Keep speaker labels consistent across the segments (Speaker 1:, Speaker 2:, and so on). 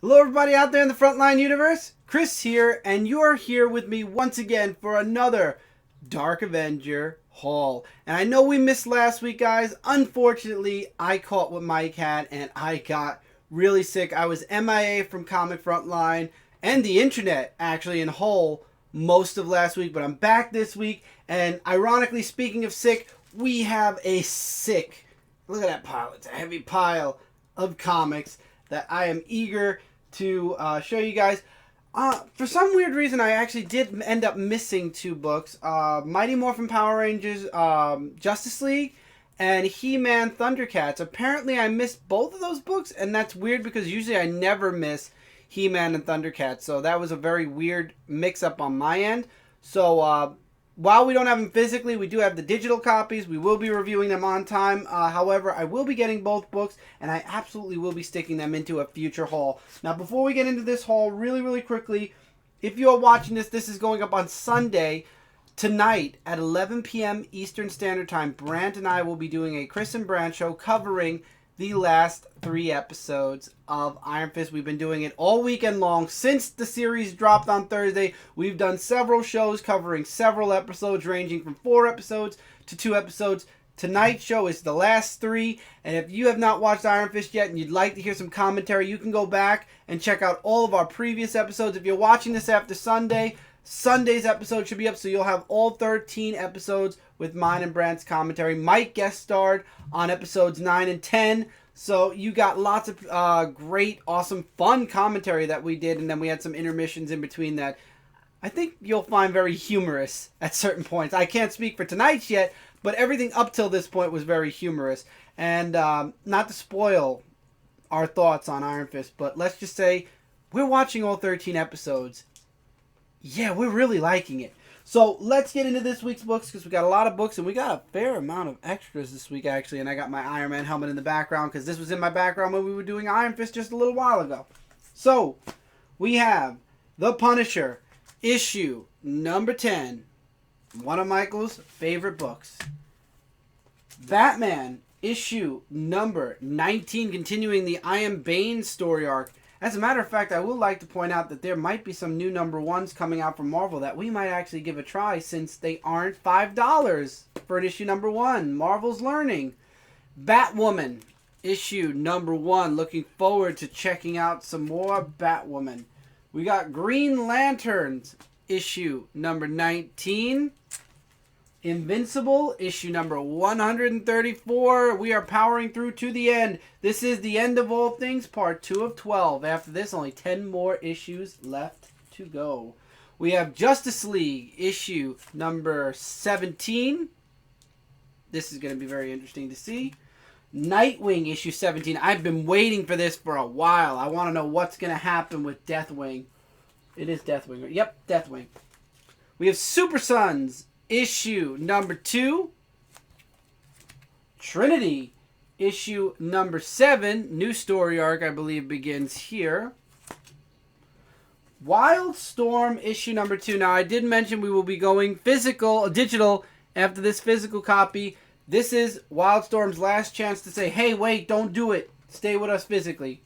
Speaker 1: Hello everybody out there in the Frontline universe, Chris here, and you're here with me once again for another Dark Avenger haul. And I know we missed last week, guys. Unfortunately, I caught what Mike had and I got really sick. I was MIA from Comic Frontline and the internet actually in whole most of last week, but I'm back this week. And ironically, speaking of sick, we have a sick, look at that pile, it's a heavy pile of comics that I am eager to show you guys. For some weird reason, I actually did end up missing two books. Mighty Morphin Power Rangers Justice League and He-Man Thundercats. Apparently, I missed both of those books, and that's weird because usually I never miss He-Man and Thundercats. So that was a very weird mix-up on my end. So while we don't have them physically, we do have the digital copies. We will be reviewing them on time. However, I will be getting both books, and I absolutely will be sticking them into a future haul. Now, before we get into this haul, really quickly, if you are watching this, this is going up on Sunday. Tonight at 11 p.m. Eastern Standard Time, Brant and I will be doing a Chris and Brant show covering the last 3 episodes of Iron Fist. We've been doing it all weekend long since the series dropped on Thursday. We've done several shows covering several episodes ranging from 4 episodes to 2 episodes. Tonight's show is the last 3, and if you have not watched Iron Fist yet and you'd like to hear some commentary, you can go back and check out all of our previous episodes. If you're watching this after Sunday, Sunday's episode should be up, so you'll have all 13 episodes with mine and Brant's commentary. Mike guest starred on episodes 9 and 10, so you got lots of great, awesome, fun commentary that we did, and then we had some intermissions in between that I think you'll find very humorous at certain points. I can't speak for tonight's yet, but everything up till this point was very humorous. And not to spoil our thoughts on Iron Fist, but let's just say we're watching all 13 episodes. Yeah, we're really liking it. So let's get into this week's books because we got a lot of books and we got a fair amount of extras this week actually. And I got my Iron Man helmet in the background because this was in my background when we were doing Iron Fist just a little while ago. So we have The Punisher, issue number 10. One of Michael's favorite books. Batman, issue number 19, continuing the I Am Bane story arc. As a matter of fact, I would like to point out that there might be some new number 1s coming out from Marvel that we might actually give a try since they aren't $5 for an issue number 1. Marvel's learning. Batwoman, issue number 1. Looking forward to checking out some more Batwoman. We got Green Lanterns, issue number 19. Invincible, issue number 134. We are powering through to the end. This is the end of all things, part 2 of 12. After this, only 10 more issues left to go. We have Justice League, issue number 17. This is going to be very interesting to see. Nightwing, issue 17. I've been waiting for this for a while. I want to know what's going to happen with Deathwing. It is Deathwing. Yep, Deathwing. We have Super Sons, issue number 2. Trinity, issue number 7. New story arc, I believe, begins here. Wildstorm, issue number 2. Now, I did mention we will be going digital after this physical copy. This is Wildstorm's last chance to say, hey, wait, don't do it. Stay with us physically.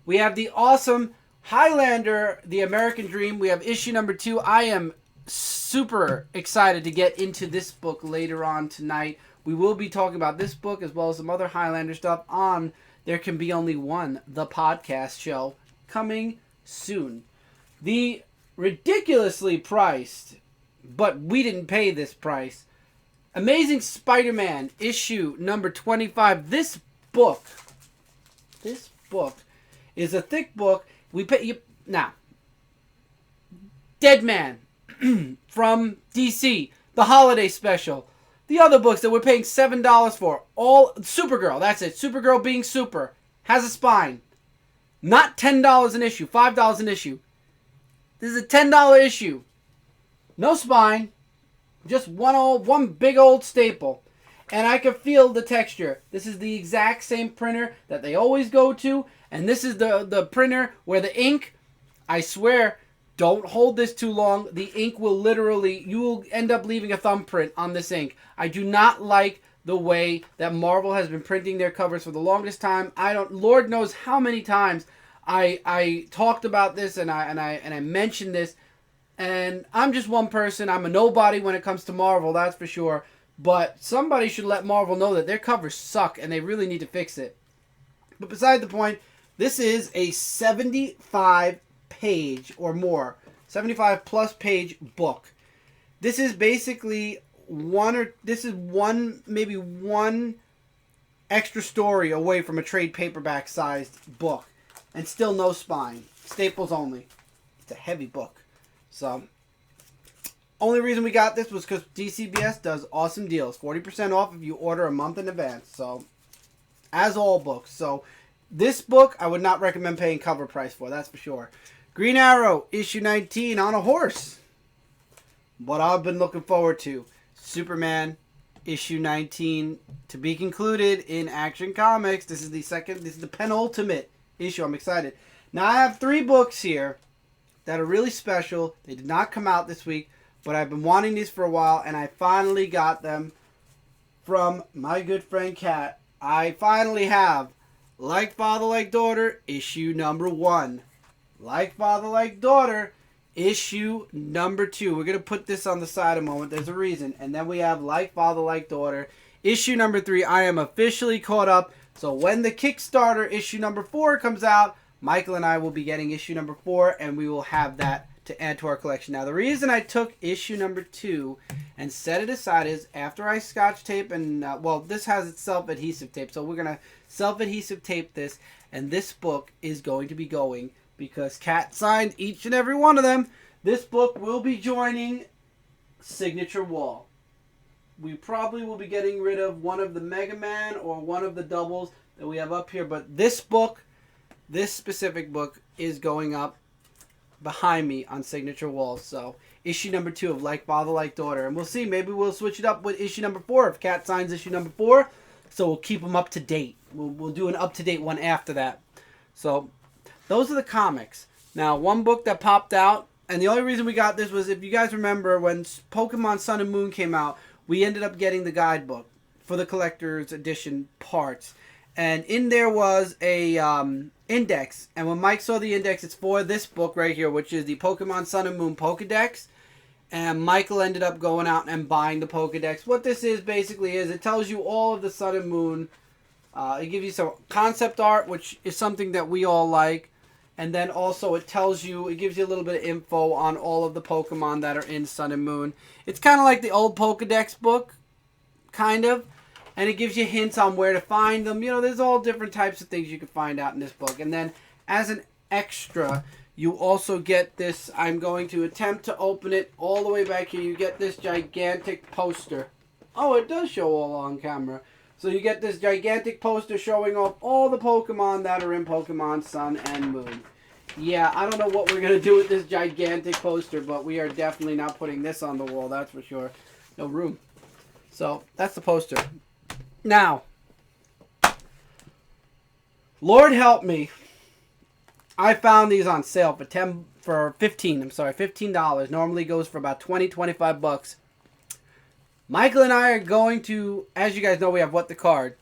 Speaker 1: We have the awesome Highlander, The American Dream. We have issue number 2. I am super excited to get into this book later on tonight. We will be talking about this book as well as some other Highlander stuff on There Can Be Only One, the podcast show, coming soon. The ridiculously priced, but we didn't pay this price, Amazing Spider-Man, issue number 25. This book is a thick book. We pay now. Dead Man from DC, the holiday special. The other books that we're paying $7 for. All Supergirl, that's it. Supergirl being super. Has a spine. Not $10 an issue, $5 an issue. This is a $10 issue. No spine. Just one big old staple. And I can feel the texture. This is the exact same printer that they always go to. And this is the printer where the ink, I swear, don't hold this too long. The ink will literally, you will end up leaving a thumbprint on this ink. I do not like the way that Marvel has been printing their covers for the longest time. Lord knows how many times I talked about this and I mentioned this, and I'm just one person. I'm a nobody when it comes to Marvel, that's for sure. But somebody should let Marvel know that their covers suck and they really need to fix it. But beside the point, this is a 75 page or more, 75 plus page book. This is basically maybe one extra story away from a trade paperback sized book. And still no spine. Staples only. It's a heavy book. So, only reason we got this was because DCBS does awesome deals. 40% off if you order a month in advance. So, as all books. So, this book I would not recommend paying cover price for. That's for sure. Green Arrow, issue 19, on a horse. What I've been looking forward to. Superman, issue 19, to be concluded in Action Comics. This is the penultimate issue. I'm excited. Now, I have 3 books here that are really special. They did not come out this week, but I've been wanting these for a while, and I finally got them from my good friend Kat. I finally have Like Father, Like Daughter, issue number 1. Like Father, Like Daughter, issue number 2. We're going to put this on the side a moment. There's a reason. And then we have Like Father, Like Daughter, issue number 3. I am officially caught up. So when the Kickstarter issue number 4 comes out, Michael and I will be getting issue number 4, and we will have that to add to our collection. Now, the reason I took issue number 2 and set it aside is after I scotch tape and, this has its self-adhesive tape, so we're going to self-adhesive tape this, and this book is going to be going because Kat signed each and every one of them. This book will be joining Signature Wall. We probably will be getting rid of one of the Mega Man or one of the doubles that we have up here. But this book, this specific book, is going up behind me on Signature Wall. So, issue number 2 of Like Father, Like Daughter. And we'll see. Maybe we'll switch it up with issue number 4 if Kat signs issue number 4. So, we'll keep them up to date. We'll do an up-to-date one after that. So, those are the comics. Now, one book that popped out, and the only reason we got this was, if you guys remember, when Pokemon Sun and Moon came out, we ended up getting the guidebook for the collector's edition parts. And in there was a index. And when Mike saw the index, it's for this book right here, which is the Pokemon Sun and Moon Pokedex. And Michael ended up going out and buying the Pokedex. What this is basically is it tells you all of the Sun and Moon. It gives you some concept art, which is something that we all like. And then also it gives you a little bit of info on all of the Pokemon that are in Sun and Moon. It's kind of like the old Pokedex book, kind of. And it gives you hints on where to find them. You know, there's all different types of things you can find out in this book. And then as an extra, you also get this. I'm going to attempt to open it all the way back here. You get this gigantic poster. Oh, it does show all on camera. So you get this gigantic poster showing off all the Pokemon that are in Pokemon Sun and Moon. Yeah, I don't know what we're going to do with this gigantic poster, but we are definitely not putting this on the wall, that's for sure. No room. So, that's the poster. Now, Lord help me. I found these on sale for $15. Normally goes for about $20-25. Michael and I are going to, as you guys know, we have What the Card.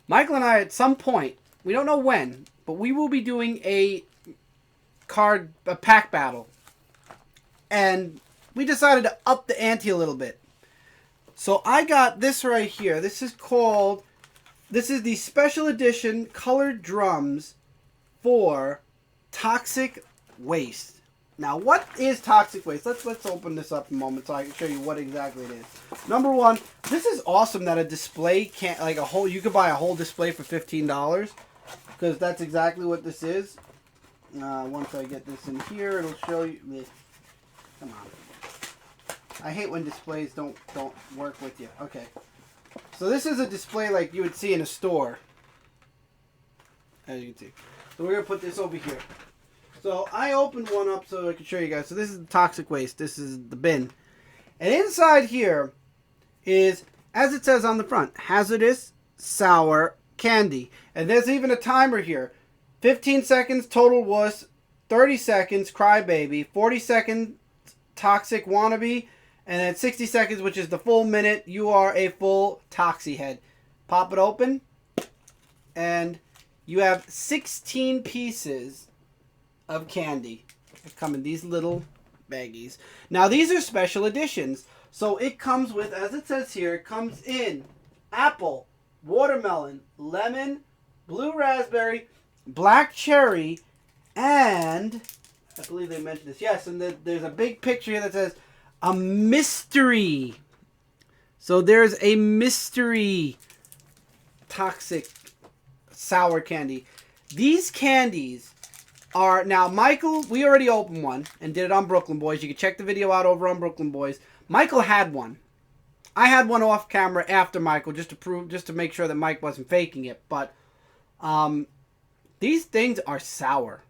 Speaker 1: Michael and I, at some point, we don't know when, but we will be doing a pack battle. And we decided to up the ante a little bit. So I got this right here. This is the special edition colored drums for Toxic Waste. Now, what is toxic waste? Let's open this up a moment so I can show you what exactly it is. Number one, this is awesome that a display can't, you could buy a whole display for $15, because that's exactly what this is. Once I get this in here, it'll show you. Come on. I hate when displays don't work with you. Okay. So this is a display like you would see in a store, as you can see. So we're going to put this over here. So I opened one up so I can show you guys. So this is the toxic waste. This is the bin. And inside here is, as it says on the front, hazardous sour candy. And there's even a timer here. 15 seconds total wuss, 30 seconds crybaby, 40 seconds toxic wannabe, and then 60 seconds, which is the full minute, you are a full toxie head. Pop it open, and you have 16 pieces of candy. They come in these little baggies. Now, these are special editions. So it comes with, as it says here, it comes in apple, watermelon, lemon, blue raspberry, black cherry, and I believe they mentioned this. Yes, and there's a big picture here that says a mystery. So there's a mystery toxic sour candy. These candies are, now Michael, we already opened one and did it on Brooklyn Boys. You can check the video out over on Brooklyn Boys. Michael had one. I had one off camera after Michael just to make sure that Mike wasn't faking it. But these things are sour.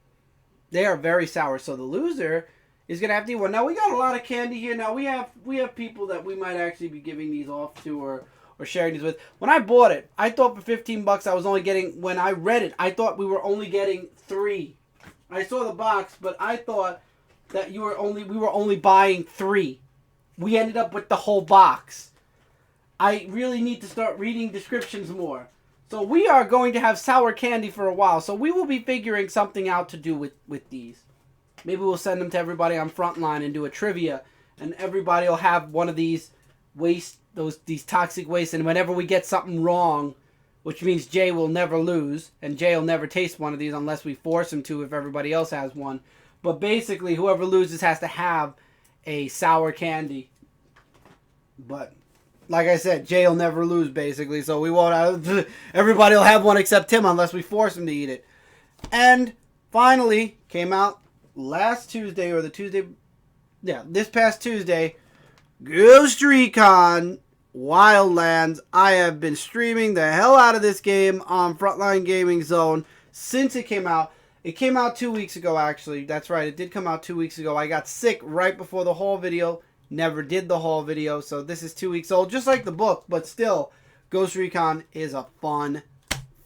Speaker 1: They are very sour. So the loser is gonna have to eat one. Now we got a lot of candy here. Now we have people that we might actually be giving these off to or sharing these with. When I bought it, I thought for $15 I was only getting. When I read it, I thought we were only getting 3. I saw the box, but I thought that we were only buying 3. We ended up with the whole box. I really need to start reading descriptions more. So we are going to have sour candy for a while. So we will be figuring something out to do with these. Maybe we'll send them to everybody on Frontline and do a trivia. And everybody will have one of these these toxic wastes. And whenever we get something wrong, which means Jay will never lose. And Jay will never taste one of these unless we force him to if everybody else has one. But basically, whoever loses has to have a sour candy. But like I said, Jay will never lose, basically. So we won't have, everybody will have one except him unless we force him to eat it. And finally, came out last Tuesday, or the Tuesday, yeah, this past Tuesday, Ghost Recon Wildlands. I have been streaming the hell out of this game on Frontline Gaming Zone since it came out. It came out 2 weeks ago, actually. That's right, it did come out 2 weeks ago. I got sick right before the haul video. Never did the haul video, so this is 2 weeks old, just like the book, but still, Ghost Recon is a fun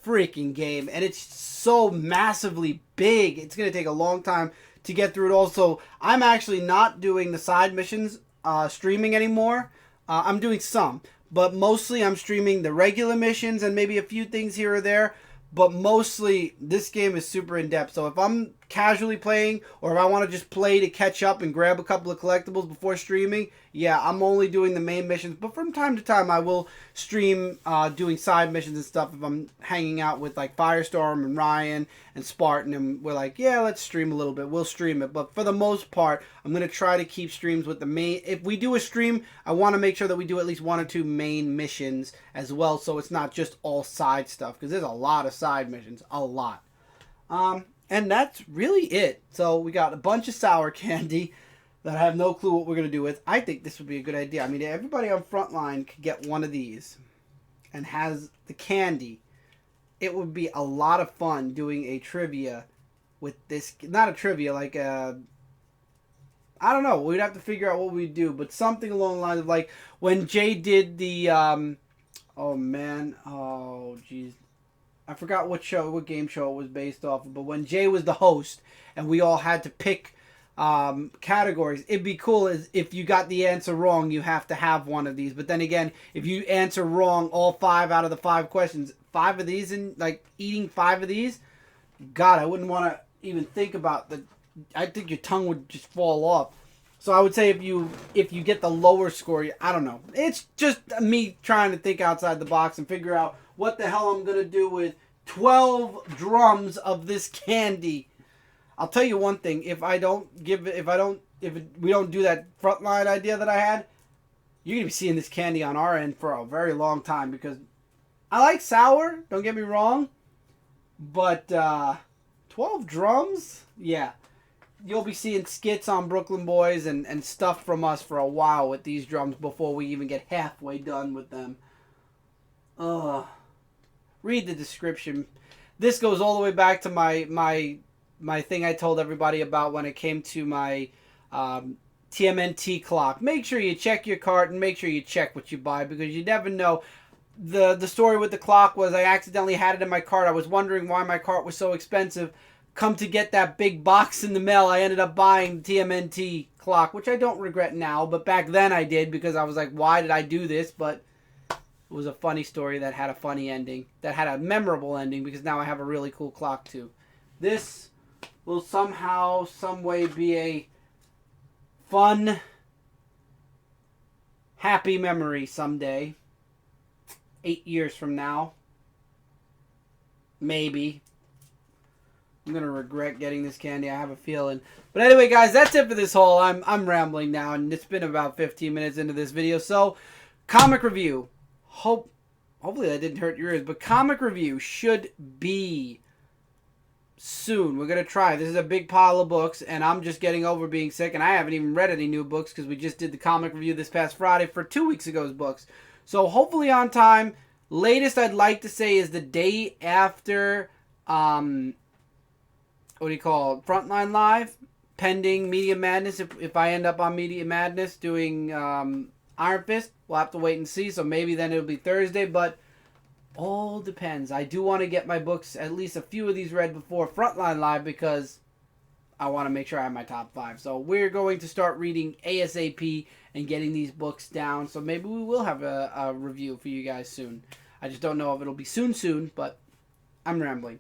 Speaker 1: freaking game, and it's so massively big. It's going to take a long time to get through it all. So I'm actually not doing the side missions streaming anymore. I'm doing some, but mostly I'm streaming the regular missions and maybe a few things here or there. But mostly, this game is super in-depth. So if I'm casually playing, or if I want to just play to catch up and grab a couple of collectibles before streaming, yeah, I'm only doing the main missions. But from time to time, I will stream doing side missions and stuff if I'm hanging out with like Firestorm and Ryan and Spartan. And we're like, yeah, let's stream a little bit. We'll stream it. But for the most part, I'm going to try to keep streams with the main. If we do a stream, I want to make sure that we do at least 1 or 2 main missions as well. So it's not just all side stuff. Because there's a lot of side missions. A lot. And that's really it. So we got a bunch of sour candy that I have no clue what we're going to do with. I think this would be a good idea. I mean, everybody on Frontline could get one of these and has the candy. It would be a lot of fun doing a trivia with this. Not a trivia, like a... I don't know. We'd have to figure out what we'd do. But something along the lines of like when Jay did the... oh, man. Oh, jeez. I forgot what game show it was based off of, but when Jay was the host and we all had to pick categories, it'd be cool as if you got the answer wrong, you have to have one of these. But then again, if you answer wrong all 5 out of the 5 questions, 5 of these, and like eating 5 of these, God, I wouldn't want to even think about the. I think your tongue would just fall off. So I would say if you get the lower score, I don't know. It's just me trying to think outside the box and figure out what the hell I'm gonna do with 12 drums of this candy. I'll tell you one thing: if we don't do that Frontline idea that I had, you're gonna be seeing this candy on our end for a very long time. Because I like sour. Don't get me wrong, but 12 drums, yeah. You'll be seeing skits on Brooklyn Boys and stuff from us for a while with these drums before we even get halfway done with them. Read the description. This goes all the way back to my thing I told everybody about when it came to my TMNT clock. Make sure you check your cart and make sure you check what you buy, because you never know. The story with the clock was I accidentally had it in my cart. I was wondering why my cart was so expensive. Come to get that big box in the mail, I ended up buying the TMNT clock, which I don't regret now, but back then I did, because I was like, why did I do this? But it was a funny story that had a funny ending, that had a memorable ending, because now I have a really cool clock too. This will somehow, some way be a fun, happy memory someday. 8 years from now. Maybe. I'm going to regret getting this candy, I have a feeling. But anyway, guys, that's it for this haul. I'm rambling now, and it's been about 15 minutes into this video. So, comic review. Hopefully that didn't hurt your ears, but comic review should be soon. We're going to try. This is a big pile of books, and I'm just getting over being sick, and I haven't even read any new books because we just did the comic review this past Friday for 2 weeks ago's books. So, hopefully on time. Latest I'd like to say is the day after, what do you call it, Frontline Live, pending Media Madness. If I end up on Media Madness doing Iron Fist, we'll have to wait and see. So maybe then it'll be Thursday, but all depends. I do want to get my books, at least a few of these, read before Frontline Live because I want to make sure I have my top 5. So we're going to start reading ASAP and getting these books down. So maybe we will have a review for you guys soon. I just don't know if it'll be soon, but I'm rambling.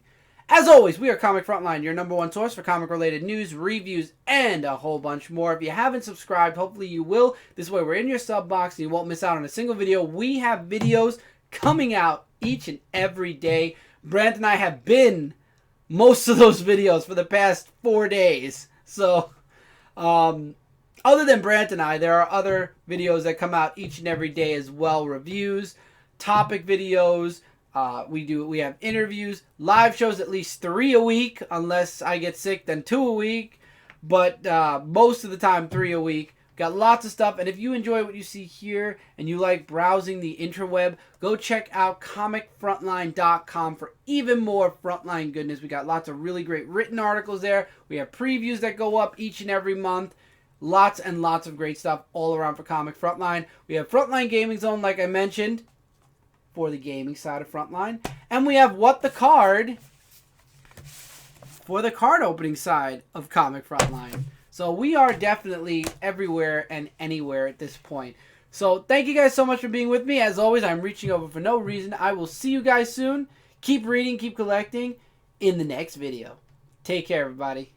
Speaker 1: As always, we are Comic Frontline, your #1 source for comic-related news, reviews, and a whole bunch more. If you haven't subscribed, hopefully you will. This way we're in your sub box and you won't miss out on a single video. We have videos coming out each and every day. Brant and I have been most of those videos for the past 4 days. So, other than Brant and I, there are other videos that come out each and every day as well. Reviews, topic videos. We have interviews, live shows, at least 3 a week, unless I get sick, then 2 a week, but most of the time 3 a week. Got lots of stuff, and if you enjoy what you see here and you like browsing the interweb, go check out comicfrontline.com for even more Frontline goodness. We got lots of really great written articles there. We have previews that go up each and every month. Lots and lots of great stuff all around for Comic Frontline. We have Frontline Gaming Zone, like I mentioned, for the gaming side of Frontline. And we have What the Card for the card opening side of Comic Frontline. So we are definitely everywhere and anywhere at this point. So thank you guys so much for being with me. As always, I'm reaching over for no reason. I will see you guys soon. Keep reading, keep collecting in the next video. Take care, everybody.